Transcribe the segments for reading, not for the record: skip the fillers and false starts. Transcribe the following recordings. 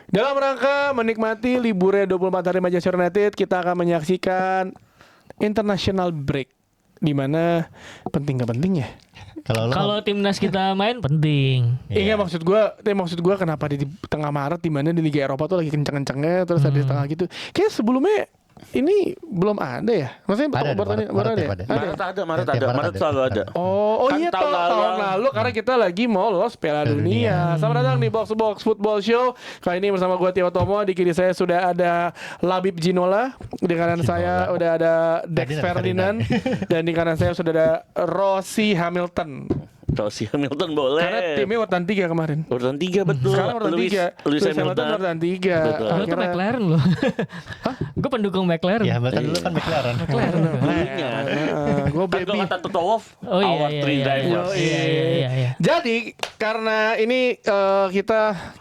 Dalam rangka menikmati liburnya 24 hari Manchester United, kita akan menyaksikan international break. Di mana penting gak penting ya? Kalau timnas kita main penting. Iya maksud gue kenapa di tengah Maret di mana di Liga Eropa tuh lagi kenceng-kencengnya terus ada di tengah gitu. Kayak sebelumnya ini belum ada ya? Maksudnya Maret selalu ada. Oh Kan iya tahun tahun lalu karena kita lagi mau lolos Piala Dunia. Selamat datang di Box to Box Football Show. Kali ini bersama gue Tio Tomo, di kiri saya sudah ada Labib Ginola, di kanan saya udah ada Dex Ferdinand dan di kanan saya sudah ada Rossi Hamilton. Rossi Hamilton boleh. Karena timnya urutan 3 kemarin. Urutan 3 betul. Sekarang urutan 3. Lewis Hamilton urutan 3. Gue tuh McLaren loh. Gue pendukung McLaren. Ya Hamilton dulu kan McLaren. dulunya. Gue Kan baby. kalau kata Toto Wolff, Oh iya, our iya, three iya, drivers. Iya. Jadi karena ini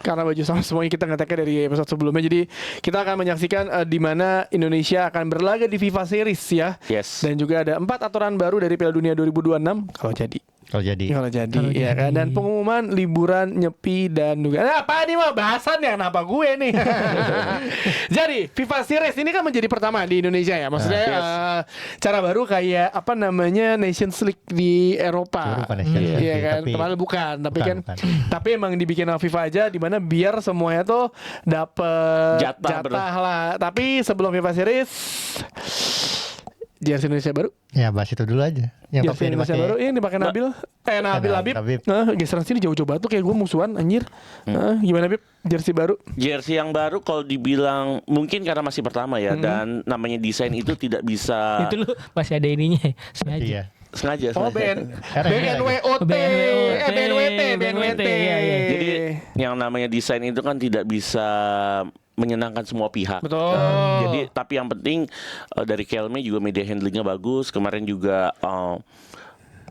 karena baju sama semuanya kita ngeteknya dari episode sebelumnya, jadi kita akan menyaksikan di mana Indonesia akan berlaga di FIFA Series ya. Yes. Dan juga ada 4 aturan baru dari Piala Dunia 2026 kalau jadi. Kalau jadi. Ya kan. Dan pengumuman liburan nyepi dan juga apa nih mah bahasan yang kenapa gue nih. Jadi FIFA Series ini kan menjadi pertama di Indonesia ya. Maksudnya cara baru kayak apa namanya Nations League di Eropa. Iya kan. Padahal bukan, tapi emang dibikin sama FIFA aja di mana biar semuanya tuh dapet jatah lah. Tapi sebelum FIFA Series jersey Indonesia baru. Ya bahas itu dulu aja. Yang Jersey Indonesia baru ini dipakai Nabil. Nabil Habib. Geseran sini jauh-jauh banget tuh kayak gue musuhan anjir. Gimana Habib? Jersey baru. Jersey yang baru kalau dibilang mungkin karena masih pertama ya dan namanya desain itu tidak bisa. Itu lu masih ada ininya. Sengaja. Iya. Sengaja. Oh BNWT. Jadi yang namanya desain itu kan tidak bisa menyenangkan semua pihak. Betul. Jadi tapi yang penting dari Kelme juga media handlingnya bagus. Kemarin juga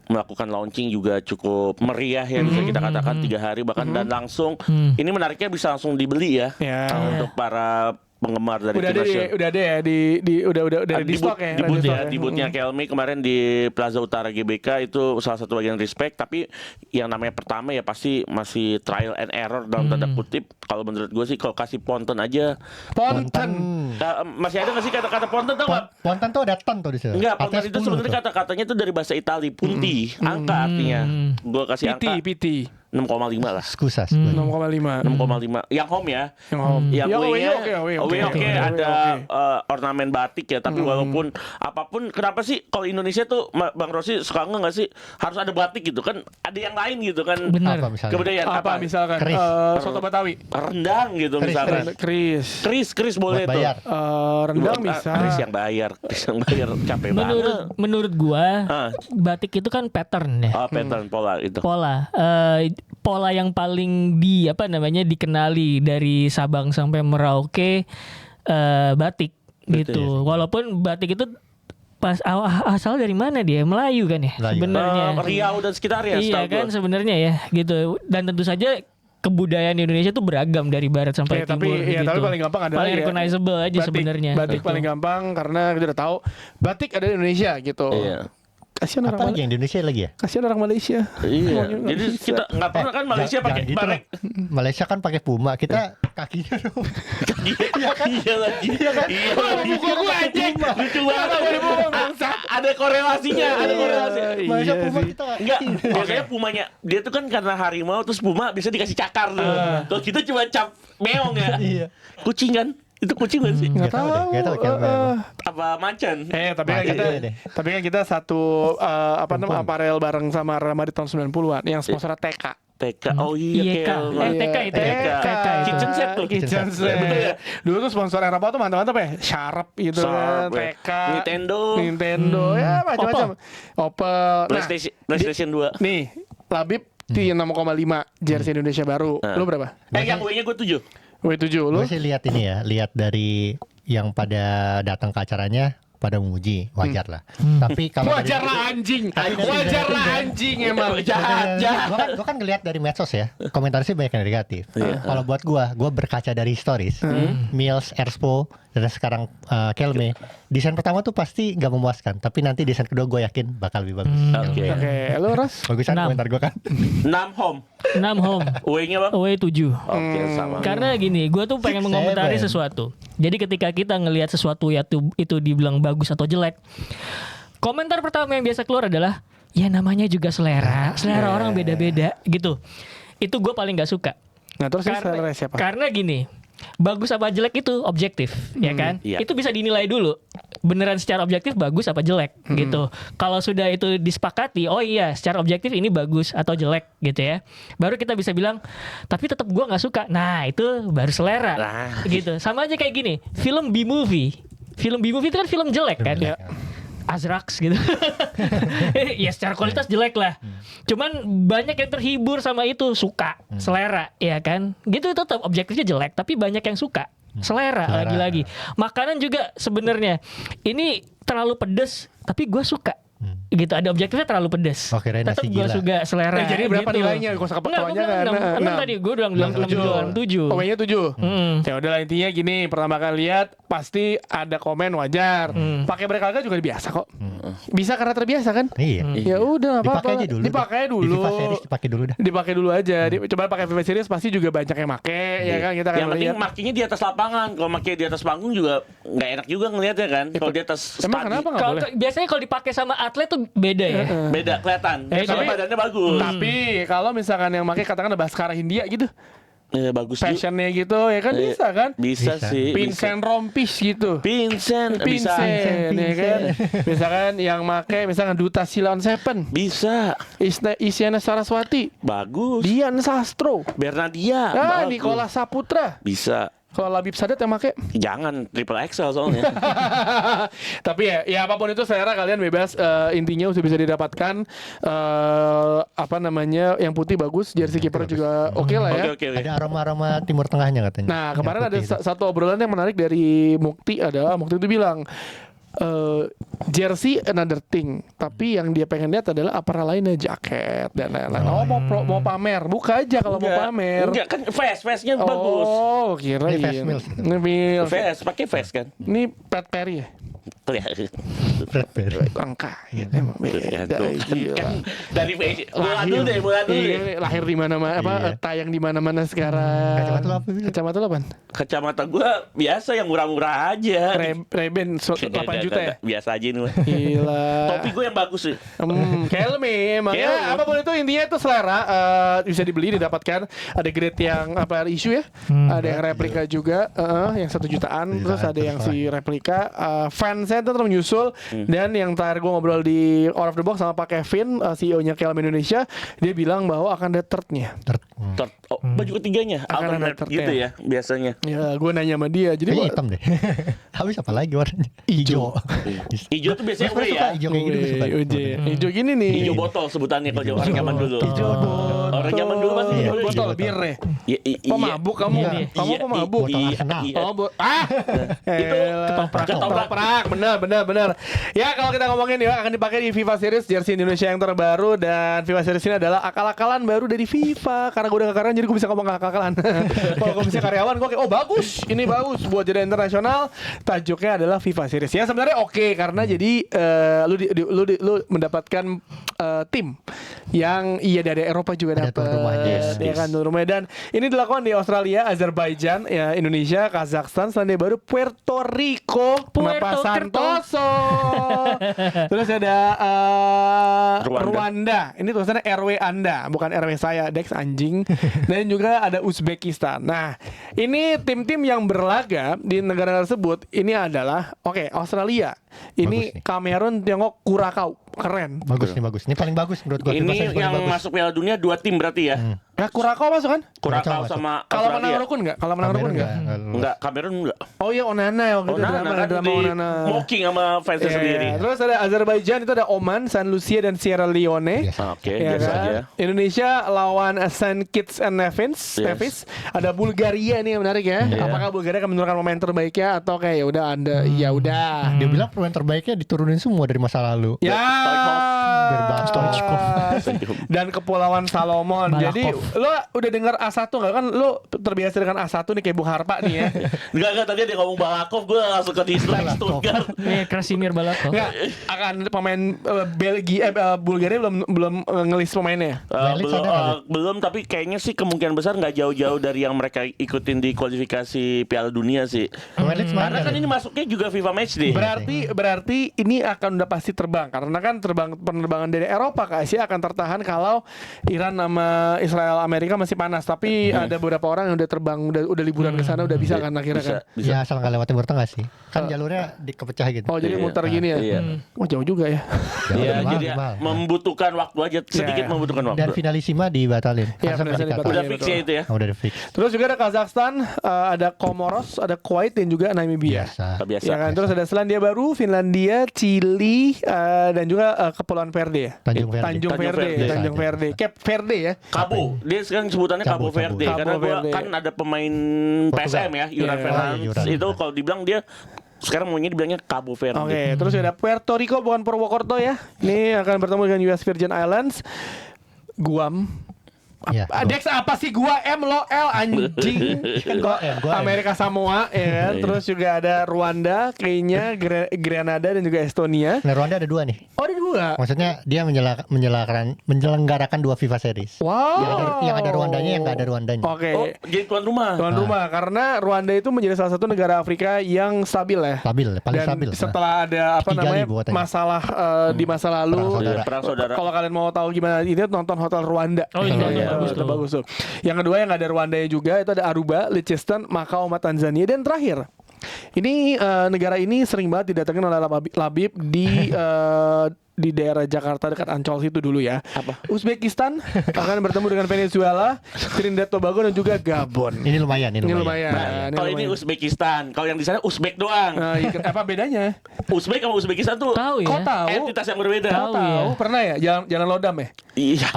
melakukan launching juga cukup meriah ya bisa kita katakan 3 hari bahkan dan langsung ini menariknya bisa langsung dibeli ya untuk para penggemar dari timnas. Udah ada ya di stok ya. Di bootnya Kelme kemarin di Plaza Utara GBK itu salah satu bagian respect, tapi yang namanya pertama ya pasti masih trial and error dalam tanda kutip. Kalau menurut gue sih kalau kasih ponten aja. Ponten. Masih ada nggak sih kata-kata ponten tau nggak? Ponten tuh ada ton tuh di sana. Enggak, ponten itu sebenarnya kata-katanya itu dari bahasa Itali, punti, angka artinya. Gue kasih angka. PT. 6,5 lah. Skusa. 6,5. 6,5. Yang home ya. Yang home. Yang away-nya Oke. ada ornamen batik ya, tapi walaupun apapun kenapa sih kalau Indonesia tuh Bang Rossi suka nggak sih harus ada batik gitu kan? Ada yang lain gitu kan. Benar. Kebudayaan Apa misalkan soto Betawi. Rendang gitu misalkan. Kris boleh tuh. Bayar. Rendang bisa. Kris yang bayar capek banget. Menurut gua batik itu kan pattern ya. Pattern pola itu. Pola yang paling dikenali dari Sabang sampai Merauke batik. Betul, gitu. ya. Walaupun batik itu pas asal dari mana dia? Melayu kan ya sebenarnya. Riau dan sekitarnya. Iya kan sebenarnya ya gitu. Dan tentu saja kebudayaan di Indonesia itu beragam dari barat sampai timur gitu. Tapi paling gampang adalah paling recognizable aja sebenarnya. Batik paling gampang karena kita udah tahu batik ada di Indonesia gitu. Iya. Kasihan orang lagi yang di Indonesia lagi ya? Kasihan orang Malaysia. Iya. Jadi kita nggak pernah kan Malaysia pakai barek. Malaysia kan pakai Puma, kita kakinya dong. Iya lagi. Iya. Buku gua anjing. Lucu banget. Ada korelasinya. Malaysia Puma kita. Enggak. Biasanya Pumanya dia tuh kan karena harimau terus Puma bisa dikasih cakar tuh. Kalau kita cuma cap meong ya. Iya. Kucing kan? Itu kucing kan sih? Nggak tahu Apa macan? Tapi kan kita satu aparel bareng sama Rama di tahun 90-an yang sponsornya TK. Oh iya TK. Kitchen set tuh. Kitchen set. Betul ya. Dulu tuh sponsor Eropa tuh mantap-mantap ya. Sharp gitu kan. TK. Nintendo. Ya macam-macam. Opel. PlayStation 2. Nih, Labib 6,5 jersey Indonesia baru. Lu berapa? Yang W-nya gue 7. W7 lu? Gue sih lihat dari yang pada datang ke acaranya pada memuji, wajar lah. Tapi kalau wajar lah anjing emang jahat. Gue kan ngelihat dari medsos ya, komentar sih banyak yang negatif. Kalau buat gue berkaca dari stories, Mills, Erspo dan sekarang Kelme, desain pertama tuh pasti nggak memuaskan, tapi nanti desain kedua gue yakin bakal lebih bagus. Oke. Oke, lu Ras? Bagusan 6. komentar gue kan. 6 home. 6 home, Away-nya bang? away 7. Oke, sama. Karena gini, gue tuh pengen 6, mengomentari 7. sesuatu. Jadi ketika kita ngelihat sesuatu itu dibilang bagus atau jelek, komentar pertama yang biasa keluar adalah ya namanya juga selera orang beda-beda gitu. Itu gue paling nggak suka. Nah, terus selera siapa? Karena gini, bagus apa jelek itu objektif, ya kan? iya. Itu bisa dinilai dulu. Beneran secara objektif bagus apa jelek gitu. Kalau sudah itu disepakati, oh iya, secara objektif ini bagus atau jelek gitu ya. Baru kita bisa bilang, tapi tetap gua nggak suka. Nah, itu baru selera. Nah. Gitu. Sama aja kayak gini, film B-movie. Film B-movie itu kan film jelek kan? Ya. Azrax gitu. Ya secara kualitas jelek lah. Cuman banyak yang terhibur sama itu, suka, selera, ya kan? Gitu tetap objektifnya jelek, tapi banyak yang suka. Selera lagi-lagi. Makanan juga sebenarnya ini terlalu pedes, tapi gue suka. Gitu, ada objektifnya terlalu pedes. Oh, kirain Tetap nasi gue gila. suka selera. Jadi berapa gitu. nilainya? Gua usah Enggak, ketawanya gue kan. bilang 6 tadi, gue udah bilang 7. Oh, 7. Ya udahlah, intinya gini, pertama kali lihat pasti ada komen wajar. Pakai berkali juga biasa kok. Bisa karena terbiasa kan? Iya. Ya udah nggak apa-apa. Dipakai aja dulu. Dipakai Di dulu. FIFA series dipakai dulu dah. Dipakai dulu aja. Coba pakai FIFA series pasti juga banyak yang make, ya kan? Kita akan Yang penting lihat. makinya di atas lapangan. Kalau makinya di atas panggung juga nggak enak juga ngelihatnya kan. Kalau di atas Emang stadi. kenapa nggak boleh? Biasanya kalau dipakai sama atlet tuh beda ya. Beda kelihatan. Beda. Tapi badannya bagus. Tapi kalau misalkan yang make katakan ada Baskara Hindia gitu, Bagus juga. fashionnya gitu, ya kan bisa kan? Bisa sih. Vincent Rompis gitu. Vincent bisa. Vincent, ya kan? Misalkan yang make, misalkan Duta Silon Seven, Bisa. Isyana Saraswati, Bagus. Dian Sastro, Bernadia. ah, bagus. Nicola Saputra. Bisa. Kalau Labib Sadat yang make. Jangan triple XL soalnya. Tapi ya apapun itu selera kalian bebas. Intinya udah bisa didapatkan. Apa namanya, yang putih bagus, jersey kiper juga oke lah ya. Oke. Ada aroma-aroma Timur Tengahnya katanya. Nah kemarin Yang ada putih itu. satu obrolan yang menarik dari Mukti adalah Mukti itu bilang jersey another thing, tapi yang dia pengen lihat adalah apparel lainnya, jaket dan lain-lain. Oh mau pamer, buka aja kalau mau pamer. Enggak kan face-nya bagus. Oh kira Ini Fast Mills. Ini Mills. Face, pakai face kan. Ini Pat Perry ya? Fred Perry. Angka ya, emang Ya, beda, tuh. gila. Kan dari bulan dulu deh. Iya, lahir di mana-mana, Iya. tayang di mana-mana sekarang. Kacamata lu apa, Bil? Kacamata lu apaan? Kacamata gua biasa yang murah-murah aja. Ray-Ban 8 juta ya? Biasa aja ini mah. Gila. Topi gue yang bagus sih. Kelme emang ya, Kelme. apapun itu intinya itu selera, bisa dibeli, didapatkan. Ada grade yang apa isu ya, ada yang replika juga, yang 1 jutaan, terus ada yang si replika. Fansnya itu terus menyusul, dan yang terakhir gue ngobrol di Out of the Box sama Pak Kevin, CEO-nya Kelme Indonesia, dia bilang bahwa akan ada third-nya. Baju ketiganya Akan ada alternate third gitu ya. ya biasanya. Ya, gue nanya sama dia, jadi Kayaknya gua- hitam deh. Habis apa lagi warnanya? Hijau. Hijau tuh biasanya Gue gue suka ya. hijau kayak gitu gue suka. Hijau gini nih. Hijau botol sebutannya kalau orang zaman dulu. Hijau botol. Orang zaman dulu pasti Iya, hijau botol botol. bir ya. Iya, Pemabuk kamu. Iya. Kamu pemabuk. Botol Arsenal. Itu Ketoprak. Bener. Ya kalau kita ngomongin ya akan dipakai di FIFA Series jersey Indonesia yang terbaru, dan FIFA Series ini adalah akal-akalan baru dari FIFA. Karena gue udah gak karyawan jadi gue bisa ngomong akal-akalan. Kalau gue bisa karyawan gue kayak bagus, ini bagus buat jadi internasional. Tajuknya adalah FIFA Series. Ya sebenarnya oke, karena jadi lu mendapatkan tim yang dari Eropa juga Ada dapat. tuan rumahnya. Ya kan, tuan rumahnya. Dan ini dilakukan di Australia, Azerbaijan, ya, Indonesia, Kazakhstan, Selandia Baru, Puerto Rico, Kenapa Santoso. Terus ada Rwanda. Ini tulisannya RW Anda, bukan RW saya, Dex anjing. Dan juga ada Uzbekistan. Nah, ini tim-tim yang berlaga di negara tersebut ini adalah Australia. Ini Bagus nih. Kamerun, Tiongkok, Kurakau. Keren. Bagus. Ini paling bagus menurut gue. Ini yang masuk Piala Dunia 2 tim berarti ya. Ya Kurakau masuk kan? Kurakau masuk. sama Kalau menang Australia. rukun nggak? Kalau menang rukun nggak? Enggak, Kamerun enggak. Oh iya, Onana ya waktu itu Onana kan drama di Onana. mocking sama fansnya Iya, sendiri. Terus ada Azerbaijan, itu ada Oman, San Lucia dan Sierra Leone. Yes. Oke, Ya biasa kan? aja. Indonesia lawan Saint Kitts and Nevis. Yes. Ada Bulgaria nih yang menarik ya. Iya. Apakah Bulgaria akan menurunkan pemain terbaiknya atau kayak ya udah Anda ya udah. Dia bilang pemain terbaiknya diturunin semua dari masa lalu. Ya. Stoichkov. Berbagai. Stoichkov. dan Kepulauan Salomon. Malakoff. Jadi lo udah dengar A1 nggak kan? Lo terbiasa dengan A1 nih kayak Bung Harpa nih ya. Enggak tadi dia ngomong Balakov, gue langsung ke dislike Stuttgart. Krasimir Balakov. Nggak akan pemain Bulgaria belum ngelis pemainnya. Lelis Belum, ada nggak, Beb? belum, tapi kayaknya sih kemungkinan besar nggak jauh-jauh dari yang mereka ikutin di kualifikasi Piala Dunia sih. Lelis mana Karena kan ada? ini masuknya juga FIFA Matchday. Berarti ini akan udah pasti terbang karena kan penerbangan dari Eropa ke Asia akan tertahan kalau Iran sama Israel Amerika masih panas. Tapi ada beberapa orang yang udah terbang udah liburan ke sana udah bisa kan akhirnya kan. Bisa. Ya asal nggak lewat Timur Tengah sih. Kan jalurnya dikepecah gitu. Oh jadi Iya. muter gini ya. Iya. Oh jauh juga ya. Iya, Mahal, jadi mahal. membutuhkan waktu aja sedikit Iya. membutuhkan waktu. Dan finalisima dibatalin. Iya, Harusnya finalisima balik Udah Iya, fix betul. ya itu ya. Udah fix. Terus juga ada Kazakhstan, ada Comoros, ada Kuwait dan juga Namibia. Biasa. Biasa. Ya kan, terus ada Selandia Baru, Finlandia, Chili, dan juga Kepulauan Verde ya. Tanjung Verde. Tanjung Tanjung Verde, Verde. Tanjung Verde, Cape Verde ya. Cabo, dia sekarang sebutannya Cabo Cabo, Verde Cabo. karena Cabo gua Verde. kan ada pemain PSM ya, Juran Iya. Fernandes. Oh, iya, Juran. Itu kalau dibilang dia sekarang maunya dibilangnya Cabo Verde. Oke, terus ada Puerto Rico bukan Purwokerto ya. Ini akan bertemu dengan US Virgin Islands, Guam. Iya. Dex apa sih gua M lo L anjing. Kan gua M, gua M. Amerika Samoa ya kan. Terus juga ada Rwanda, Kenya, Grenada dan juga Estonia. Nah, Rwanda ada 2 nih. Oh ada dua. Maksudnya dia menyelenggarakan 2 FIFA series. Wow. Yang ada Rwandanya, yang nggak ada Rwandanya. Oke. Oh, jadi tuan rumah. Tuan rumah karena Rwanda itu menjadi salah satu negara Afrika yang stabil ya. Stabil, paling Dan stabil. setelah ada apa 3 namanya ribu katanya. masalah di masa lalu, Perang saudara. Iya, perang saudara. Kalau kalian mau tahu gimana ini nonton Hotel Rwanda. Oh, iya, Iya, bagus itu tuh. bagus tuh. Yang kedua yang ada Rwandanya juga itu ada Aruba, Liechtenstein, Macau, sama Tanzania dan terakhir. Ini negara ini sering banget didatengin oleh Labib di daerah Jakarta dekat Ancol situ dulu ya. Apa? Uzbekistan akan bertemu dengan Venezuela, Trinidad Tobago dan juga Gabon. Ini lumayan, Ini lumayan. Kalau ini Uzbekistan, kalau yang di sana Uzbek doang. Iya, apa bedanya? Uzbek sama Uzbekistan tuh Tahu ya. Kau tahu? entitas yang berbeda. Tahu. Tahu? ya. Pernah ya? Jalan Lodam ya? Iya.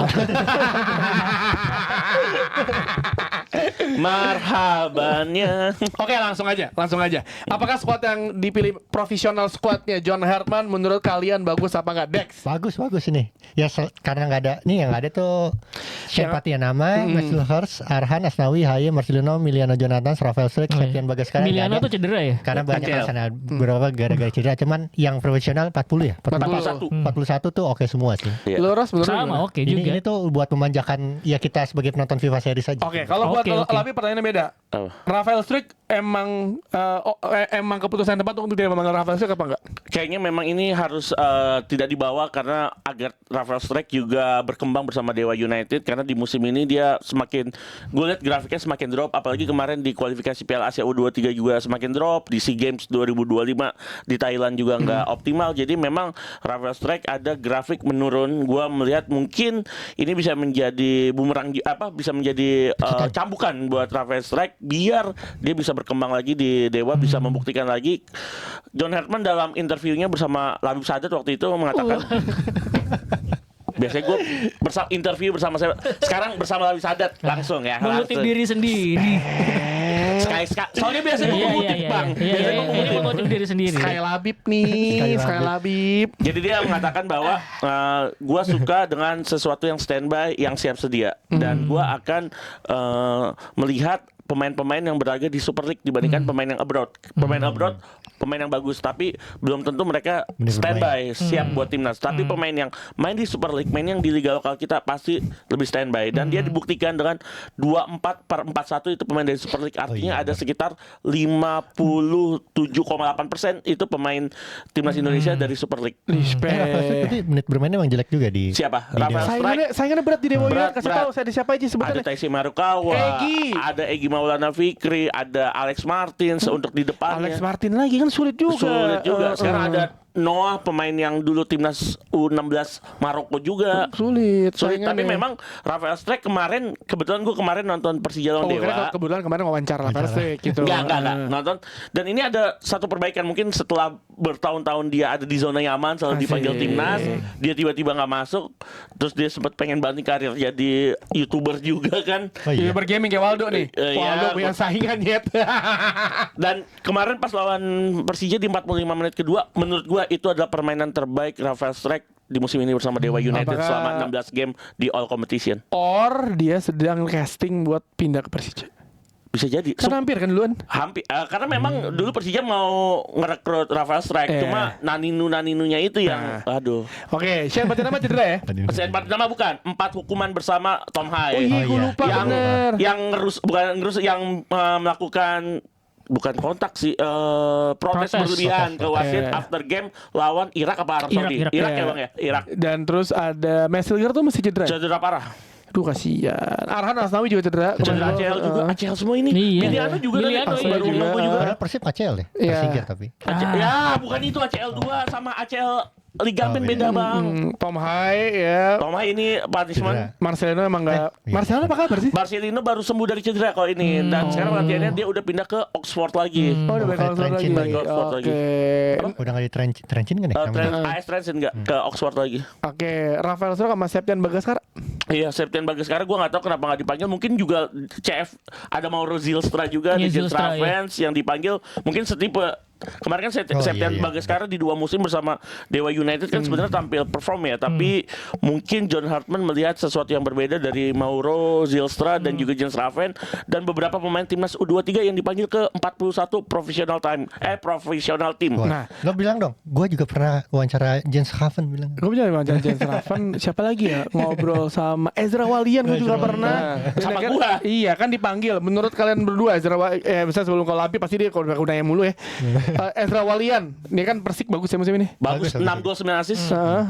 Marhabannya. Oke, langsung aja. Apakah squad yang dipilih profesional squadnya John Hartman menurut kalian bagus apa enggak? Dex? Bagus ini. Ya karena nggak ada, nih yang nggak ada tuh Syempati Nama, Mesut Hurst, Arhan, Asnawi, Haye, Marcelino, Miliano Jonathan, Rafael Struijk, Septian Bagaskara. Miliano tuh cedera ya. Karena banyak Cancel. sana beberapa gara-gara cedera. Cuman yang profesional 40 ya. 41 tuh oke semua sih. Iya. Lu Ros menurut lu Sama gimana? oke Ini juga. tuh buat memanjakan ya kita sebagai penonton FIFA series aja. Oke, kalau buat Oke, oke. Labi pertanyaannya beda. Apa? Rafael Struijk emang keputusan tepat untuk tidak memanggil Rafael Struijk apa enggak? Kayaknya memang ini harus tidak dibawa karena agar Rafael Struijk juga berkembang bersama Dewa United karena di musim ini dia semakin, gue lihat grafiknya semakin drop, apalagi kemarin di kualifikasi Piala Asia U23 juga semakin drop, di SEA Games 2025 di Thailand juga nggak optimal, jadi memang Rafael Struijk ada grafik menurun. Gue melihat mungkin ini bisa menjadi bumerang, bisa menjadi cambukan buat Rafael Struijk biar dia bisa berkembang lagi di Dewa, bisa membuktikan lagi. John Hartman dalam interviewnya bersama Labib Sadat waktu itu mengatakan biasanya gue interview bersama saya, sekarang bersama Labib Sadat langsung ya. Mengutip langsung. diri sendiri. Sekali soalnya biasanya gue mengutip bang. Biasanya gue Ini mengutip. mengutip diri sendiri. Sky Labib nih, Sky Labib. Jadi dia mengatakan bahwa gue suka dengan sesuatu yang standby, yang siap sedia, dan gue akan melihat pemain-pemain yang berlaga di Super League dibandingkan pemain yang abroad. Pemain abroad, pemain yang bagus, tapi belum tentu mereka Bener standby, siap buat timnas. Tapi pemain yang main di Super League, main yang di Liga lokal kita pasti lebih standby. Dan dia dibuktikan dengan 24/41 itu pemain dari Super League. Artinya ada sekitar 57,8% itu pemain timnas Indonesia dari Super League. Respect. Rafael Struijk tadi menit bermainnya emang jelek juga di Siapa? di Rafael Dewa. Struijk. Saingannya berat di Dewa Berat, United. Kasih berat. tahu saya di siapa aja Ada sebutannya. Taisi Marukawa, ada Egy Maulana Fikri, ada Alex Martins untuk di depannya. Alex Martin lagi kan sulit juga. Sulit juga. Sekarang ada Noah, pemain yang dulu timnas U16 Maroko juga. Sulit. Sulit, tapi saingannya. memang Rafael Struijk kemarin, kebetulan gue kemarin nonton Persija lawan Oh, Dewa. kebetulan kemarin wawancara Rafael Struijk gitu. Enggak nonton. Dan ini ada satu perbaikan, mungkin setelah bertahun-tahun dia ada di zona nyaman, selalu Asik. dipanggil timnas, dia tiba-tiba nggak masuk, terus dia sempat pengen banting karir jadi YouTuber juga kan. Oh iya. Youtuber gaming kayak Waldo nih. Waldo Iya, punya saingan yet. Dan kemarin pas lawan Persija di 45 menit kedua, menurut gua itu adalah permainan terbaik Rafael Struijk di musim ini bersama Dewa United Apakah- selama 16 game di all competition. Or dia sedang casting buat pindah ke Persija. Bisa jadi. Kan hampir kan duluan. Hampir karena memang dulu Persija mau ngerekrut Rafael Strike, Iya. cuma Naninunya itu yang aduh. Oke, Shane Patinama cedera ya? Persen 4 nama bukan 4 hukuman bersama Tom Oh Haye. iya, gue iya. lupa yang bener. yang melakukan bukan kontak sih protes Protes. berlebihan ke wasit Iya. after game lawan Irak apa Arab Saudi? Irak. Irak Iya. ya Bang ya? Irak. Dan terus ada Messilger tuh masih cedera. Cedera parah. Aduh kasihan. Arhan Asnawi juga cedera. Cedera Kemarin ACL gua, juga. ACL semua ini. Iya. Miliano juga kan Miliano, pas iya baru juga. nunggu juga. Padahal Persib ACL ya, Iya. Persingkir tapi. Ya bukan itu ACL 2 sama ACL ligamen Oh, beda iya. Bang. Tom Haye ya. Toma ini punishment. Cedera. Marcelino emang enggak. iya. Marcelino apa kabar sih? Marcelino baru sembuh dari cedera kok ini dan sekarang latihannya dia udah pindah ke Oxford lagi. Oh, udah balik kayak Oxford lagi. Trencin lagi. Oxford lagi. Oke. Udah nggak di Trencin kan ya? namanya? AS Trentin enggak ke Oxford lagi. Oke, Rafael Struijk sama Septian Bagaskara. Iya, Septian Bagaskara gue nggak tahu kenapa nggak dipanggil. Mungkin juga CF ada Mauro Zylstra juga Iya, di Zylstra Zylstra, iya. fans yang dipanggil. Mungkin setipe. Kemarin kan Oh, Septian iya. Bagaskara di 2 musim bersama Dewa United kan sebenarnya tampil perform ya. Tapi mungkin John Hartman melihat sesuatu yang berbeda dari Mauro Zylstra dan juga Jens Raven dan beberapa pemain timnas U23 yang dipanggil ke 41 professional team. Wah, Nah. lo bilang dong, gue juga pernah wawancara Jens Haven bilang. Gue punya wawancara Jens Raven. Siapa lagi ya? Ngobrol sama Ezra Walian. Gue juga Ezra pernah. Sama Kan- gua. Iya kan dipanggil. Menurut kalian berdua Ezra misalnya sebelum kalau Lapi pasti dia kalau nanya mulu ya. Ezra Walian. Dia kan Persik bagus ya musim ini. Bagus, Bagus, 6 gol 9 assist.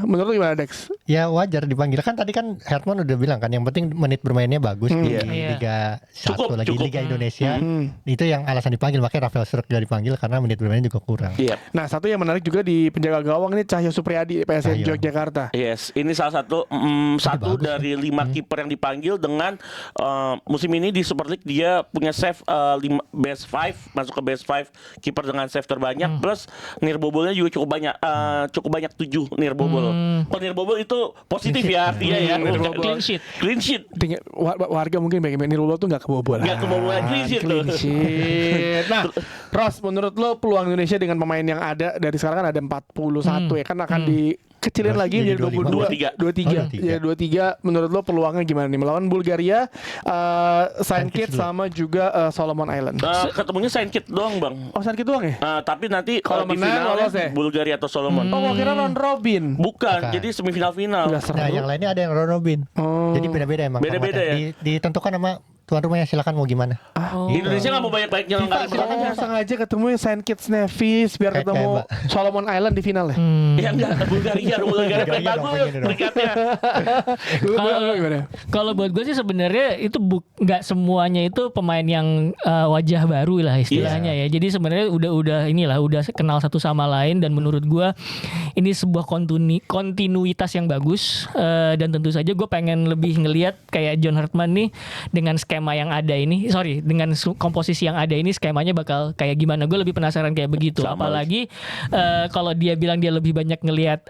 Menurut lu gimana Dex? Ya wajar dipanggil kan tadi kan Herman udah bilang kan yang penting menit bermainnya bagus di Iya. Liga 1 Cukup, lagi cukup. Liga Indonesia. Itu yang alasan dipanggil, makanya Rafael Struijk gak dipanggil karena menit bermainnya juga kurang. Iya. Nah satu yang menarik juga di penjaga gawang ini Cahyo Supriyadi PSM Cahyo. Yogyakarta. Yes, ini salah satu satu bagus dari 5 kiper yang dipanggil dengan musim ini di Super League dia punya save best 5 masuk ke best 5 kiper dengan save terbanyak plus nirbobolnya juga cukup banyak 7 nirbobol. Oh nirbobol itu positif ya artinya ya. Clean sheet. Clean sheet. Warga mungkin pengen Nirwobo tuh nggak kebobolan. Nggak kebobolan, clean sheet tuh. sheet. Nah, Ros, menurut lo peluang Indonesia dengan pemain yang ada dari sekarang kan ada 41 ya kan akan dikecilin lagi Jadi jadi 22, 23. 23. Ya 23. Menurut lo peluangnya gimana nih melawan Bulgaria, Saint Kitts sama juga Solomon Island? Ketemunya Saint Kitts doang bang. Oh Saint Kitts doang ya? Tapi nanti Kalau di menang, finalnya lolos ya? Bulgaria atau Solomon. Oh, gua kira round robin. Bukan, Bukan. jadi semifinal final. Nggak seru. Nah, yang lainnya ada yang round robin. Oh. Jadi beda-beda emang. Beda-beda formatnya. ya? Ditentukan sama tuan rumahnya, silakan mau gimana. Oh. Indonesia nggak mau banyak-banyak nyelenggarin Silakan pertandingan. sengaja ketemu Saint Kitts Nevis biar Kayak ketemu Mbak. Solomon Island di final ya. Ya enggak, Bulgaria paling Bulgaria dong, bagus pengen dong. peringkatnya. Lu gimana? Kalau buat gue sih sebenarnya itu nggak semuanya itu pemain yang wajah baru lah istilahnya ya. Jadi sebenarnya udah kenal satu sama lain dan menurut gue ini sebuah kontinuitas yang bagus dan tentu saja gue pengen lebih ngelihat kayak John Hartman nih dengan skema yang ada ini, dengan komposisi yang ada ini skemanya bakal kayak gimana. Gue lebih penasaran kayak begitu. Sama. Apalagi kalau dia bilang dia lebih banyak ngelihat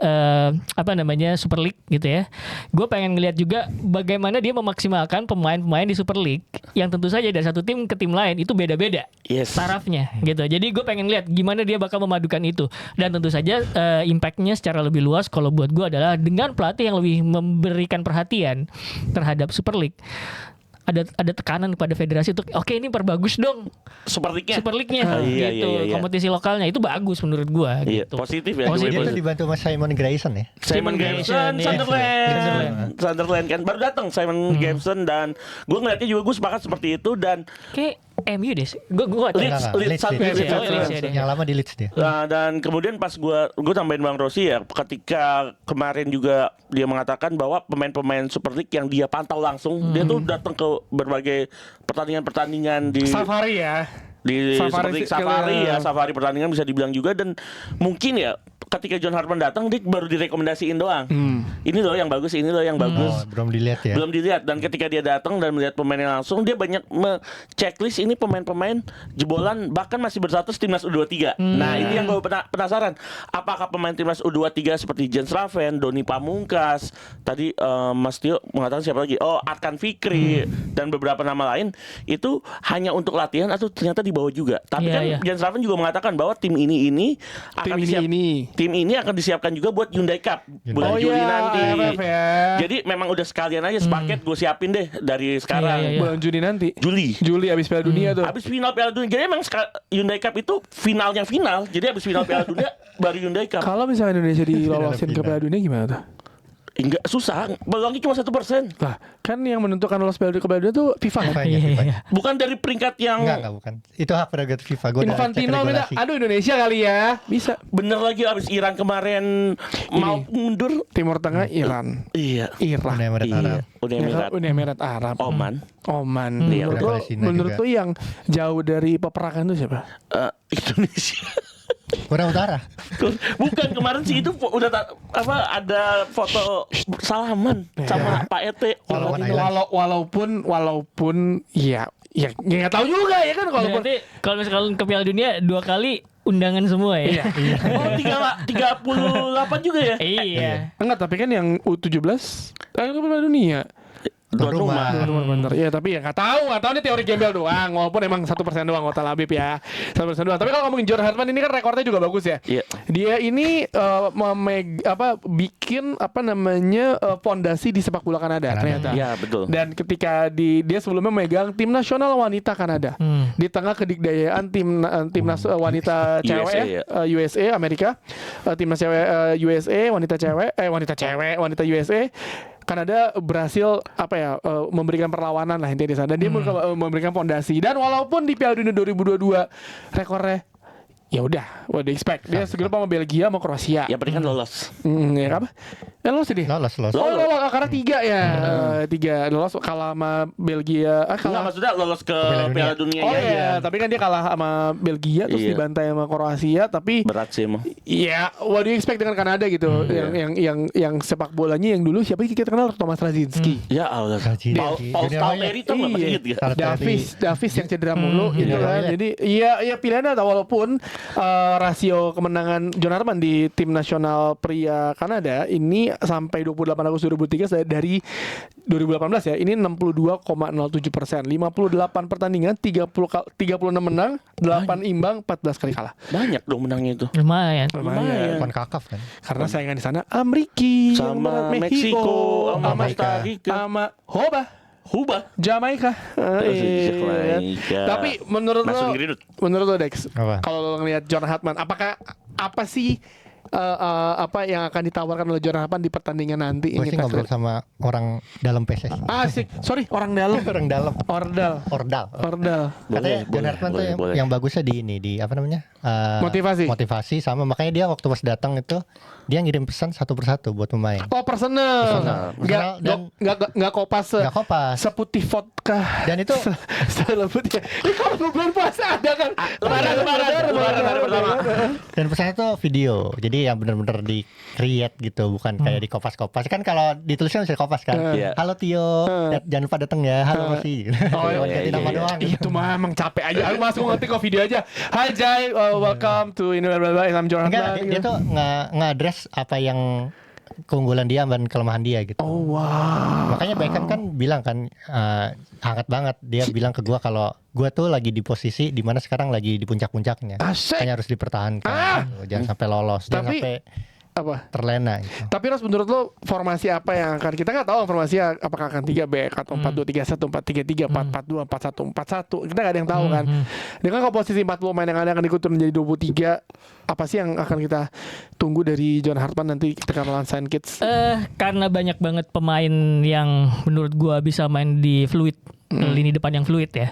Super League gitu ya. Gue pengen ngelihat juga bagaimana dia memaksimalkan pemain-pemain di Super League yang tentu saja dari satu tim ke tim lain itu beda-beda Yes. tarafnya gitu. Jadi gue pengen lihat gimana dia bakal memadukan itu dan tentu saja impactnya secara lebih luas kalau buat gue adalah dengan pelatih yang lebih memberikan perhatian terhadap Super League. Ada tekanan kepada federasi untuk oke ini perbagus dong Super League-nya. Super League-nya Iya, gitu. iya. Kompetisi lokalnya itu bagus menurut gua Iya, gitu. positif ya. Positif. Dia Positif. tuh dibantu sama Simon Grayson ya. Simon Gibson, Iya. Sunderland kan baru datang Simon Gibson dan gue ngeliatnya juga gue sepakat seperti itu dan Kayak MU deh. Gua Leeds, Enggak, Leeds, Leeds. ya? Oh, Leeds ya deh. Yang lama di Leeds dia. dan kemudian pas gue tambahin Bang Rossi ya ketika kemarin juga dia mengatakan bahwa pemain-pemain Super League yang dia pantau langsung dia tuh datang ke berbagai pertandingan-pertandingan di Safari ya. di Safari seperti safari pertandingan bisa dibilang juga dan mungkin ya ketika John Hartman datang dia baru direkomendasiin doang ini loh yang bagus, ini loh yang bagus. Belum dilihat ya. Belum dilihat, dan ketika dia datang dan melihat pemainnya langsung, dia banyak checklist ini pemain-pemain jebolan, bahkan masih berstatus timnas U23. Nah ini yang gue penasaran, apakah pemain timnas U23 seperti Jens Raven, Doni Pamungkas, tadi Mas Tio mengatakan siapa lagi? Oh, Arkan Fikri dan beberapa nama lain itu hanya untuk latihan atau ternyata dibawa juga. Tapi Iya, kan iya. Jens Raven juga mengatakan bahwa tim ini akan tim ini akan disiapkan juga buat Hyundai Cup bulan Juli nanti. AFF ya. Jadi memang udah sekalian aja sepaket gue siapin deh dari sekarang. Iya. Bulan Juni nanti. Juli abis Piala Dunia tuh. habis final Piala Dunia. Jadi emang Hyundai Cup itu finalnya final. Jadi habis final Piala Dunia baru Hyundai Cup. Kalau misalnya Indonesia dilolosin ke Final. Piala Dunia gimana tuh? Enggak susah, peluangnya cuma 1%. Lah, kan yang menentukan lolos ke Piala Dunia tuh FIFA. FIFA-nya, Iya, FIFA-nya. iya. Bukan dari peringkat yang Enggak bukan. Itu hak prerogatif FIFA. Gua udah cek Infantino minta, regulasi. aduh Indonesia kali ya, bisa. bener lagi habis Iran kemarin mau mundur. Timur Tengah Iran, Iya. Irak, Uni Emirat Arab. Uni ya kan? Emirat, Uni Emirat Arab, Oman. Oman. Iya, Menurut udah lo, Palestina menurut juga. lo yang jauh dari peperangan itu siapa? Indonesia. Korea Utara. Bukan kemarin sih itu udah ada foto salaman sama Pak Ete. Walaupun Island. walaupun ya nggak tahu juga ya kan walaupun Berarti kalau misalkan ke Piala Dunia 2 kali undangan semua ya. Oh 38 juga ya. Iya. enggak, tapi kan yang U17 kan ke Piala Dunia. Tuan rumah. Bener. Ya tapi ya nggak tahu nih teori gembel doang. Walaupun emang 1% doang Kota Labib ya, 1% doang. Tapi kalau ngomongin John Hartman ini kan rekornya juga bagus ya. Iya. Dia ini bikin fondasi di sepak bola Kanada ternyata. Iya betul. Dan ketika dia sebelumnya megang tim nasional wanita Kanada di tengah kedikdayaan timnas wanita cewek USA, USA Amerika, timnas cewek USA wanita USA. Kanada berhasil memberikan perlawanan lah intinya di sana. Dan dia memberikan fondasi. Dan walaupun di Piala Dunia 2022 rekornya ya udah, what do you expect? Dia segera sama Belgia sama Kroasia. Ya penting kan lolos. Ya apa? Lolos ini. Lolos. Lolos karena 3 ya. 3 lolos kalah sama Belgia. Enggak, Kalah. maksudnya lolos ke Piala Dunia Oh ya. iya, tapi kan dia kalah sama Belgia terus Iya. dibantai sama Kroasia, tapi Berat sih emang. iya, what do you expect dengan Kanada gitu. Yang sepak bolanya yang dulu siapa sih kita kenal? Thomas Radzinski. Ya Allah. Gaji. Paul Stalteri tuh nggak masih inget gak? Davis yang cedera mulu gitu iya, kan. iya. Jadi iya pilihannya ada, walaupun rasio kemenangan John Hartman di tim nasional pria Kanada ini sampai 28 Agustus 2003 dari 2018 ya, ini 62,07%, 58 pertandingan, 36 menang, 8 imbang, 14 kali kalah. Banyak dong menangnya itu. Lumayan. Lumayan. Konkakaf kan. Karena saingan di sana Amerika, Sama Meksiko, sama Costa Rica, sama Huba. Jamaika. Jamaika. Tapi menurut Mason lo, Greenwood. menurut lo Dex, Apa? kalau lo ngelihat John Hartman, apa sih apa yang akan ditawarkan oleh John Hartman di pertandingan nanti? Gue sih ngobrol sama orang dalam PSSI. Asik, sorry, orang dalam. Orang dalam. Ordal. Katanya Boleh, John Hartman tuh boleh. yang bagusnya di apa namanya? Motivasi Sama makanya dia waktu pas datang itu dia ngirim pesan satu persatu buat pemain. Oh, personal. Personal dan- Nggak kopas. Nggak kopas. Seputih vodka. Dan itu selebut ya. Ini kalau bulan puasa ada kan? Lebaran hari pertama. dan pesannya tuh video. Jadi yang benar-benar di create gitu, bukan kayak di kopas-kopas. Kan kalau ditulisnya bisa kopas kan. Iya. Halo Tio, jangan lupa datang ya. Halo Masih. Oh, Cuma iya, ganti nama iya. doang. Itu mah emang capek aja. Aku masuk ngerti kok video aja. Hi Jai, welcome to ini I'm John Enggak, Hartman. dia tuh nge-address apa yang keunggulan dia dan kelemahan dia gitu. Oh wow. Makanya Beckham kan bilang kan hangat banget, dia bilang ke gua kalau gua tuh lagi di posisi di mana sekarang lagi di puncak-puncaknya. Asik. Makanya harus dipertahankan. Gitu. Jangan sampai lolos, jangan Tapi- sampai Apa? terlena gitu. Tapi Ros, menurut lo formasi apa yang akan kita nggak tahu formasinya, apakah akan 3 back atau 4-2-3-1, 4-3-3, 4-4-2, 4-1-4-1, kita nggak ada yang tahu kan. Dengan komposisi 40 pemain yang ada akan ikut turun menjadi 23, apa sih yang akan kita tunggu dari John Hartman nanti ketika melawan Saint Kitts? Karena banyak banget pemain yang menurut gua bisa main di fluid, lini depan yang fluid ya.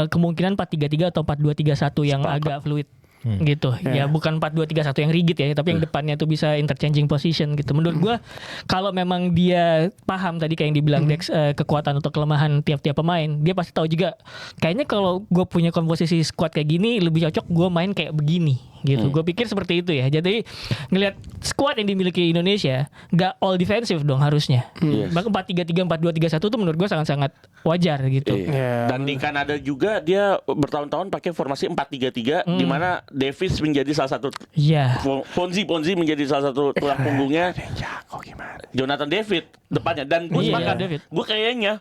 Kemungkinan 4-3-3 atau 4-2-3-1 yang agak fluid. Gitu. Ya bukan 4-2-3-1 yang rigid ya, tapi yang depannya tuh bisa interchanging position gitu. Menurut gua kalau memang dia paham tadi kayak yang dibilang Dex, kekuatan atau kelemahan tiap-tiap pemain, dia pasti tahu juga kayaknya kalau gua punya komposisi squad kayak gini lebih cocok gua main kayak begini gitu. Gue pikir seperti itu ya. Jadi ngelihat squad yang dimiliki Indonesia nggak all defensive dong harusnya. Yes. Bahkan 4-3-3, 4-2-3-1 tuh menurut gue sangat-sangat wajar gitu. Iya. Dan di Kanada juga dia bertahun-tahun pakai formasi 4-3-3 di mana Davis menjadi salah satu Iya. Ponzi menjadi salah satu tulang punggungnya Jago gimana? Jonathan David depannya. Dan gue Iya, sepakat, David. gue kayaknya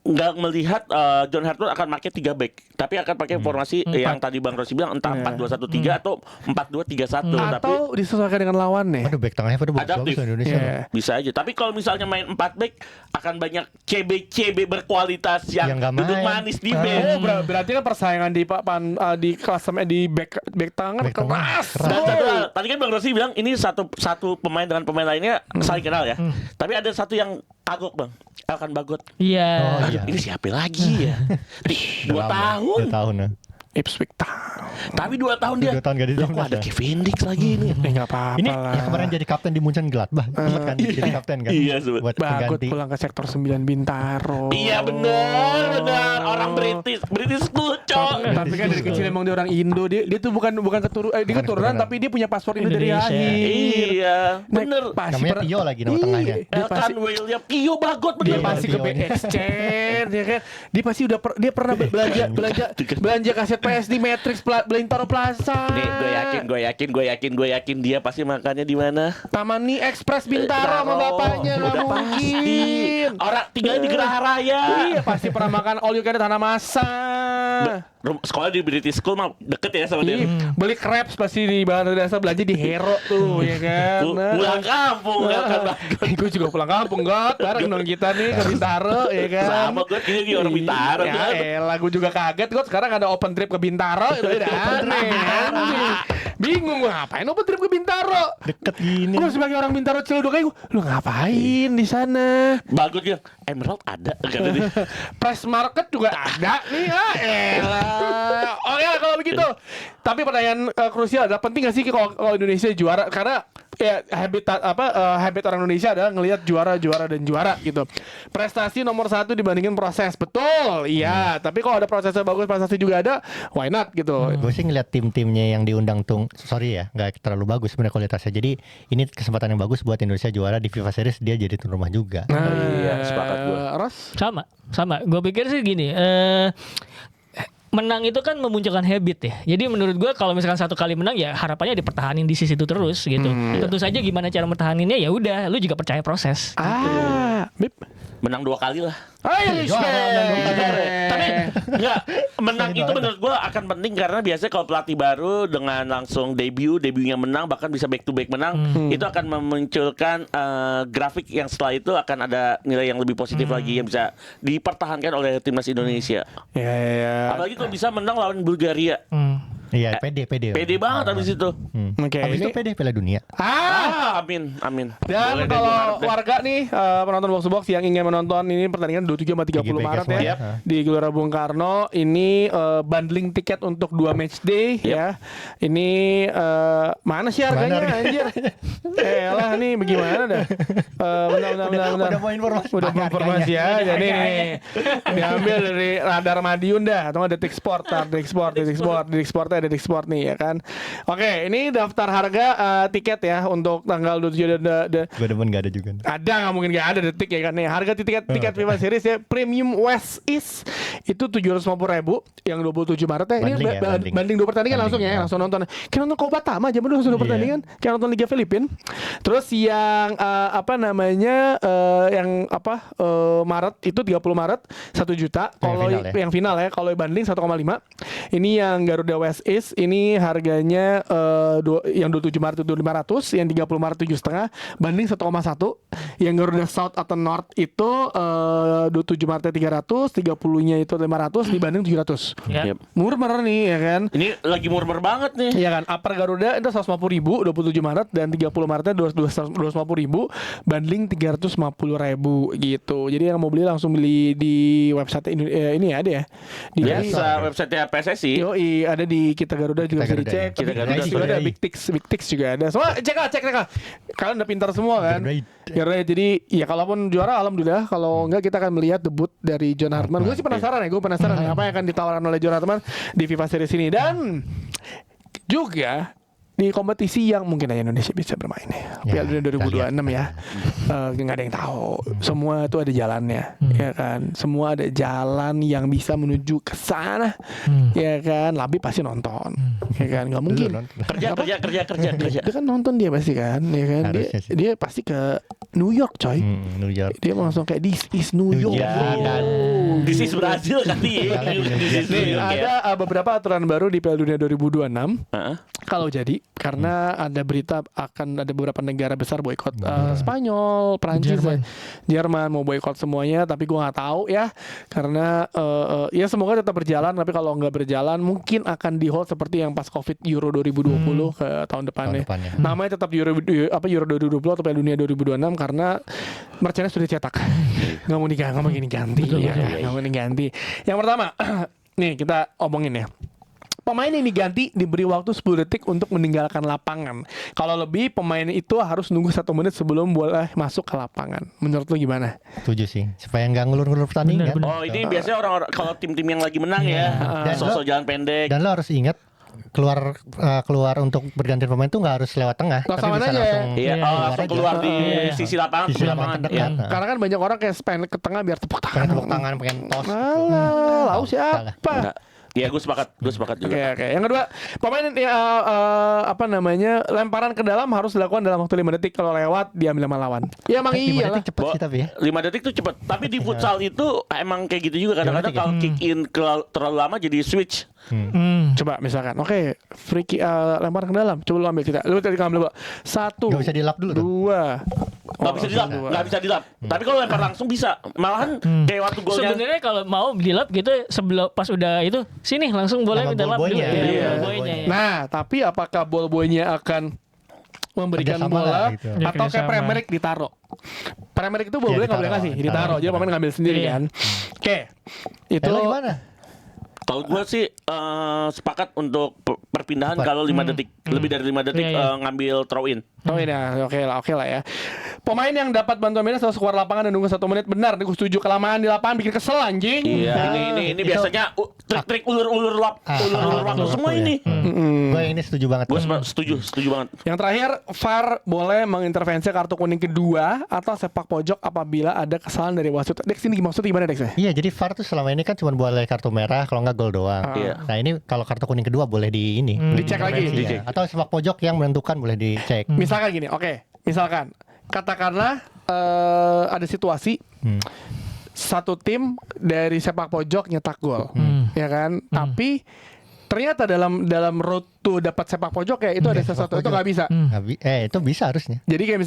nggak melihat John Hartwell akan pakai 3 back, tapi akan pakai formasi yang tadi Bang Rossi bilang entah 4-2-1-3 atau 4-2-3-1. Tapi Atau disesuaikan dengan lawannya. Waduh, back tengahnya pada Adaptif. bagus Indonesia. Iya. bisa aja. Tapi kalau misalnya main 4 back akan banyak CB berkualitas yang Yang nggak duduk main. manis di Ah. bench. Oh, berarti kan persaingan di klasemen di back tengah Back tengah keras. keras. Dan Oh. satu hal, tadi kan Bang Rossi bilang ini satu pemain dengan pemain lainnya saling kenal ya. Tapi ada satu yang kagok Bang, Elkan Bagot. Iya. Oh, iya. Ini siapa lagi ya? 2 tahun. 2 tahun ya. Ipswich Town. Tapi 2 tahun dia. 2 tahun gak di Loh, kok timnas ada ya? Kevin Dix lagi ini. Enggak apa-apa Ini lah. yang kemarin jadi kapten di Munchen Gladbach, sempat kan jadi kapten kan? Iya, sempat. Buat Bagot pengganti. pulang ke sektor 9 Bintaro. Iya benar. Orang British school, cok. Tapi kan dari kecil emang dia orang Indo. Dia tuh bukan dia keturunan tapi dia punya paspor Indo dari Indonesia. lahir. Iya, Nah, bener. pasti Namanya per- Pio lagi nama Iya, tengahnya. Dia Elkan pasti William Pio Bagot dia bener. pasti ke Pio ini. BXChain ya kan. Dia pasti dia pernah belanja kaset PS di Matrix Bintaro Plaza. Nih, gue yakin dia pasti makannya di mana? Taman Ni Express Bintaro sama bapaknya nggak Udah pasti. mungkin. Orang tinggal di Geraha Raya. Iya pasti pernah makan all you can eat Hanamasa. Sekolah di British School mah deket ya sama dia. Iya, beli crepes pasti di Bahasa Dasar belanja di Hero tuh ya kan. Pulang kampung Elkan Bagot. Gue juga pulang kampung God, bareng dong kita nih ke Bintaro ya kan. Sama gue kayaknya di orang Bintaro. Ya elah gue juga kaget God, sekarang ada open trip ke Bintaro itu udah aneh anjing. Bingung gue ngapain open trip ke Bintaro. Deket gini. Gue sebagai orang Bintaro Ciledug kayak gue, lu ngapain di sana? Bagot bilang Emerald ada kata dia. Press market juga ada nih elah. Oke kalau begitu. Tapi pertanyaan krusial adalah penting gak sih kalau Indonesia juara? Karena ya habit orang Indonesia adalah ngelihat juara gitu. Prestasi nomor 1 dibandingin proses. Betul. Iya, tapi kalau ada prosesnya bagus, prestasi juga ada, why not gitu. Gue sih ngeliat tim-timnya yang diundang sorry ya, nggak terlalu bagus sebenarnya kualitasnya. Jadi ini kesempatan yang bagus buat Indonesia juara di FIFA Series, dia jadi tuan rumah juga. Iya, sepakat gua. Ros? Sama. Gue pikir sih gini. Menang itu kan memunculkan habit ya. Jadi menurut gue kalau misalkan satu kali menang ya harapannya dipertahanin di sisi itu terus gitu. Tentu saja gimana cara mempertahaninnya ya udah, lu juga percaya proses. Bip. Menang 2 kali lah. Ayo, Tapi enggak, menang itu menurut gua akan penting karena biasanya kalau pelatih baru dengan langsung debutnya menang, bahkan bisa back to back menang, itu akan memunculkan grafik yang setelah itu akan ada nilai yang lebih positif lagi yang bisa dipertahankan oleh timnas Indonesia. Ya. Apalagi kalau bisa menang lawan Bulgaria. Iya, pede. Pede banget habis itu. Oke, Habis itu ini pede Piala Dunia. Amin. Dan Boleh deh, kalau gua harap deh. warga nih penonton Box to Box yang ingin menonton ini pertandingan 27 sama 30 GBK Maret semua. ya Yap. di Gelora Bung Karno, ini bundling tiket untuk 2 match day ya. Ini mana sih harganya Mana anjir? Lah nih bagaimana dah? Bentar. Udah mau informasi. Udah mau informasi ya. Jadi Harganya. nih diambil dari Radar Madiun dah atau nggak Detik Sport, Detik Sport nih ya kan. Oke, ini daftar harga tiket ya untuk tanggal 27 Gue demen gak ada juga. ada nggak mungkin nggak ada Detik ya kan nih. Harga tiket FIFA Series ya Premium West East itu 750.000 yang 27 Maret ya. Ini Bundling ya, bundling. banding 2 pertandingan langsung ya, langsung nonton. Kayak nonton Koba Tama aja dulu langsung 2 pertandingan, kayak nonton Liga Filipin. Terus yang Maret itu 30 Maret 1 juta. Kalau final ya? yang final ya, kalau banding 1,5. Ini yang Garuda West East ini harganya yang 27 Maret itu 500, yang 30 Maret 7,5, banding 1,1. Yang Garuda South atau North itu 27 Maret 300, 30-nya itu 500, dibanding 700. Ya. Yep. Murmer nih ya kan. Ini lagi murmer banget nih. Iya kan, upper Garuda itu 150.000 27 Maret dan 30 Maretnya 250.000, banding 350.000 gitu. Jadi yang mau beli langsung beli di website ini ada ya. Di Biasa website PSSI. Yoi, ada di Kita Garuda juga bisa Garuda dicek. ya. Kita Garuda juga ada sorry. Big Tix juga ada. Semua cek lah. Kalian udah pintar semua kan. Garuda. Jadi ya kalaupun juara alhamdulillah, kalau enggak kita akan melihat debut dari John Hartman. Gue sih penasaran ya, apa yang akan ditawarkan oleh John Hartman di FIFA Series ini. Dan juga di kompetisi yang mungkin aja Indonesia bisa bermain ya. Piala Dunia 2026 ya. Nggak ada yang tahu. Semua itu ada jalannya, ya kan. Semua ada jalan yang bisa menuju ke sana, ya kan. Labi pasti nonton, ya kan. Nggak mungkin. Kerja. Dia kan nonton dia pasti kan, ya kan. Dia pasti ke New York, coy. New York. Dia mau langsung kayak this is New York. bro. This is Brazil kali ya. This is New Nih, York, ya. ada beberapa aturan baru di Piala Dunia 2026. Heeh. Kalau jadi, karena ada berita akan ada beberapa negara besar boikot Spanyol, Prancis, Jerman mau boikot semuanya, tapi gua nggak tahu ya, karena ya semoga tetap berjalan, tapi kalau nggak berjalan mungkin akan di hold seperti yang pas COVID Euro 2020 ke tahun depannya. Namanya tetap Euro 2020 atau Piala Dunia 2026 karena merchandise sudah dicetak, nggak mau ganti, nggak mau diganti. Yang pertama, nih kita omongin ya. Pemain yang diganti diberi waktu 10 detik untuk meninggalkan lapangan. Kalau lebih, pemain itu harus nunggu 1 menit sebelum boleh masuk ke lapangan. Menurut lu gimana? Setuju sih, supaya nggak ngulur-ngulur pertandingan. Bener. Oh, ini biasanya orang kalau tim-tim yang lagi menang Dan sosok jalan pendek. Dan lo harus ingat keluar untuk berganti pemain tuh nggak harus lewat tengah, Langsung tapi bisa aja. langsung Iya, langsung aja. keluar di sisi lapangan, Sisi lapangan terdekat. Iya. Karena kan banyak orang kayak pengen ke tengah biar tepuk Pengen tangan. tepuk tangan, pengen pos. Alah, lalu siapa? Enggak. Ya, gue sepakat juga. Oke. Yang kedua, pemain lemparan ke dalam harus dilakukan dalam waktu 5 detik. Kalau lewat, diambil sama lawan. Ya emang 5 iyalah. detik cepet sih tapi ya. 5 detik tuh cepet. Tapi di futsal itu emang kayak gitu juga. Kadang-kadang kalau kick in terlalu lama jadi switch. Coba misalkan, oke, free kick, lemparan ke dalam. Coba lu ambil kita. Lu tadi ambil 1. Nggak bisa dilap dulu tuh. 2. Nggak bisa dilap. Tapi kalau lempar langsung bisa. Malahan kayak waktu golnya. Sebenarnya kalau mau dilap gitu sebelum pas udah itu sini langsung boleh Sama minta lap dulu. ball-boynya. Iya. Ball-boynya, ya. Nah, tapi apakah ball boy-nya akan memberikan Kerjasama bola lah, gitu. Ya, atau kayak kerjasama. Premier League ditaruh? Premier League itu ball boy nggak boleh ditaruh, ngasih, ditaruh. Jadi pemain ngambil sendiri Iya. kan. Oke. Itu Lo gimana? Kalau gue sih sepakat untuk perpindahan kalau 5 detik. Lebih dari 5 detik Iya. ngambil throw in. Oh ini oke lah ya. Pemain yang dapat bantuan medis harus keluar lapangan dan nunggu 1 menit. Benar, gue setuju. Kelamaan di lapangan bikin kesel anjing. Iya, ini itu- biasanya trik-trik ulur-ulur waktu semua ya. ini. Gue yang ini setuju banget. Gue setuju banget. Yang terakhir, VAR boleh mengintervensi kartu kuning kedua atau sepak pojok apabila ada kesalahan dari wasit. Dex ini maksudnya gimana Dex? Iya, jadi VAR tuh selama ini kan cuma boleh kartu merah kalau nggak gol doang. Iya. Nah ini kalau kartu kuning kedua boleh di ini. Dicek lagi. Iya. Dicek. Atau sepak pojok yang menentukan boleh dicek. Misalkan gini, misalkan katakanlah ada situasi satu tim dari sepak pojok nyetak gol, ya kan? Tapi ternyata dalam road to dapat sepak pojok ya itu ada sesuatu itu nggak bisa. Itu bisa harusnya. Jadi kayak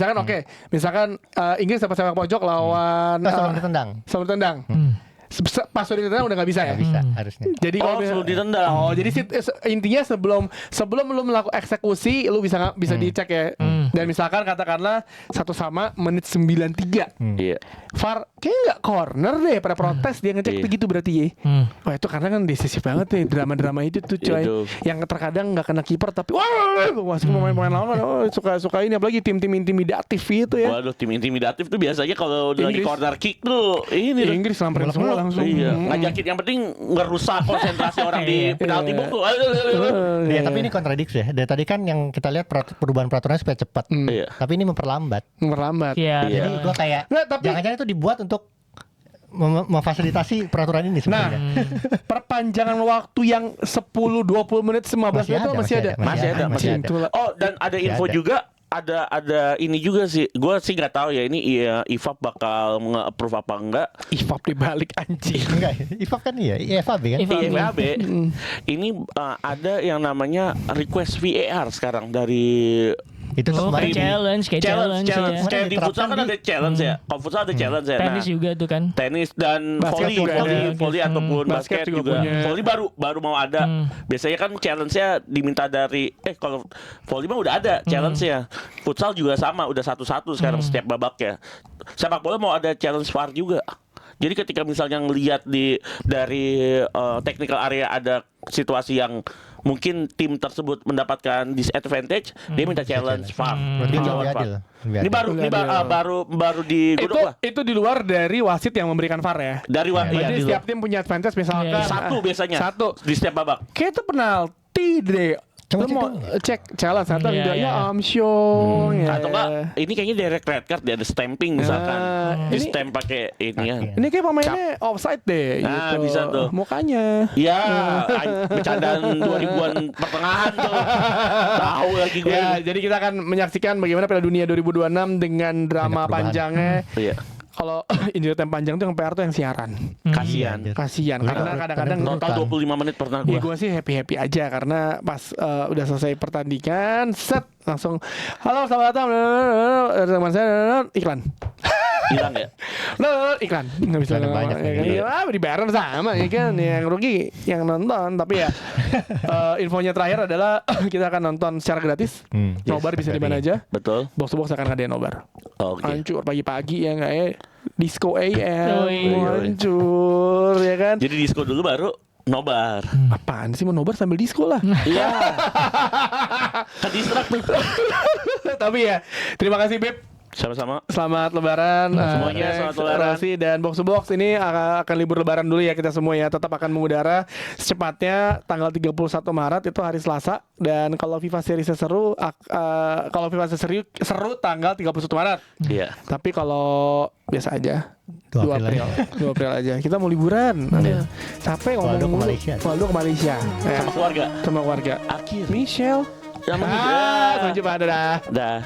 misalkan Inggris dapat sepak pojok lawan Sebelum ditendang. sebelum ditendang. Pas sudah ditendang udah nggak bisa ya. Nggak bisa harusnya. Jadi kalau Sebelum ditendang. Oh, jadi intinya sebelum lu melakukan eksekusi lu bisa dicek ya. Dan misalkan katakanlah 1-1 menit 93. Iya. VAR kayaknya nggak corner deh pada protes dia ngecek Iya. begitu berarti ya. Wah itu karena kan decisif banget nih drama-drama itu tuh coy. Itu. Yang terkadang nggak kena kiper tapi wah masuk pemain-pemain lawan suka ini apalagi tim-tim intimidatif itu ya. Waduh, tim intimidatif tuh biasanya kalau lagi Inggris. corner kick tuh ini tuh. Inggris lampirin semua langsung. Iya, ngajakin yang penting ngerusak konsentrasi orang di penalti box tuh. Iya, tapi ini kontradiksi ya. Dari tadi kan yang kita lihat perubahan peraturannya supaya cepat. Iya. Tapi ini memperlambat. Merambat. Iya. Iya. Jadi gue kayak Nggak, tapi- jangan-jangan itu dibuat untuk memfasilitasi peraturan ini sebenarnya. Perpanjangan waktu yang 10-20 menit 15 menit itu masih ada. Masih ada. Itulah. Oh, dan ada Masih info ada. juga ada ini juga sih. Gue sih nggak tahu ya ini IFAB bakal nge-approve apa enggak. IFAB dibalik anjing. Enggak, IFAB kan iya, IFAB kan. IFAB ini ada yang namanya request VAR sekarang dari Itu tuh Oh, kemarin kayak challenge challenge. ya. Kayak di futsal kan ada challenge ya. Kalau futsal ada challenge ya. Tenis juga tuh kan. Tenis dan Basket volley, juga ada. volley ataupun Basket basket juga juga. punya. Volley baru mau ada. Biasanya kan challenge-nya diminta dari kalau volley mah udah ada challenge-nya. Futsal juga sama, udah 1-1 sekarang setiap babak ya. Sepak bola mau ada challenge VAR juga. Jadi ketika misalnya ngelihat dari technical area ada situasi yang mungkin tim tersebut mendapatkan disadvantage, dia minta challenge VAR. Berarti Dia lebih lawan adil. VAR. Lebih Ini adil. baru digodok lah. Itu di luar dari wasit yang memberikan VAR ya. Dari Iya, iya, Jadi di setiap tim punya advantage misalkan Iya. satu biasanya Satu. di setiap babak. Kayak itu penalti deh. Coba Lu cek mau dong. cek challenge atau Iya, enggak iya. ya show Atau enggak ini kayaknya direct red card dia ada stamping misalkan. Di ini stamp pakai ini ya. ini kayak pemainnya offside deh Nah, gitu. bisa tuh. Mukanya. Ya, bercandaan 2000-an pertengahan tuh. Tahu lagi gue. Ya, jadi kita akan menyaksikan bagaimana Piala Dunia 2026 dengan drama Banyak perubahan. panjangnya. Iya. Kalau injury time panjang tuh yang PR tuh yang siaran. Kasihan. Iya, Kasihan karena kadang-kadang Total 25 menit pernah ya gue. gue sih happy aja karena pas udah selesai pertandingan set langsung halo selamat datang teman saya iklan Hilang ya. iklan nggak bisa Ada banyak ya kan lagi. ya dibayar sama ya kan yang rugi yang nonton tapi ya infonya terakhir adalah kita akan nonton secara gratis nobar bisa di mana aja Betul. box to box akan ngadain nobar Oke. hancur pagi-pagi ya nggak ya disco AM Oh, iya. hancur ya kan Jadi disco dulu baru nobar. apaan sih mau nobar sambil disco lah Iya. Kan distrak tuh. tapi ya terima kasih Beb. Sama-sama. Selamat Lebaran Semuanya Alex, selamat Lebaran. Rossi dan Box to Box ini akan libur Lebaran dulu ya kita semua ya tetap akan mengudara secepatnya tanggal 31 Maret itu hari Selasa dan kalau FIFA Series seru kalau FIFA Series seru tanggal 31 Maret Iya. tapi kalau biasa aja 2 2 April April 2 April aja kita mau liburan capek ngomong Waldo ke mulu. Malaysia. Waldo ke Malaysia ya, Sama keluarga. sama keluarga Akhir. Michelle Sama sampai jumpa dadah Dah.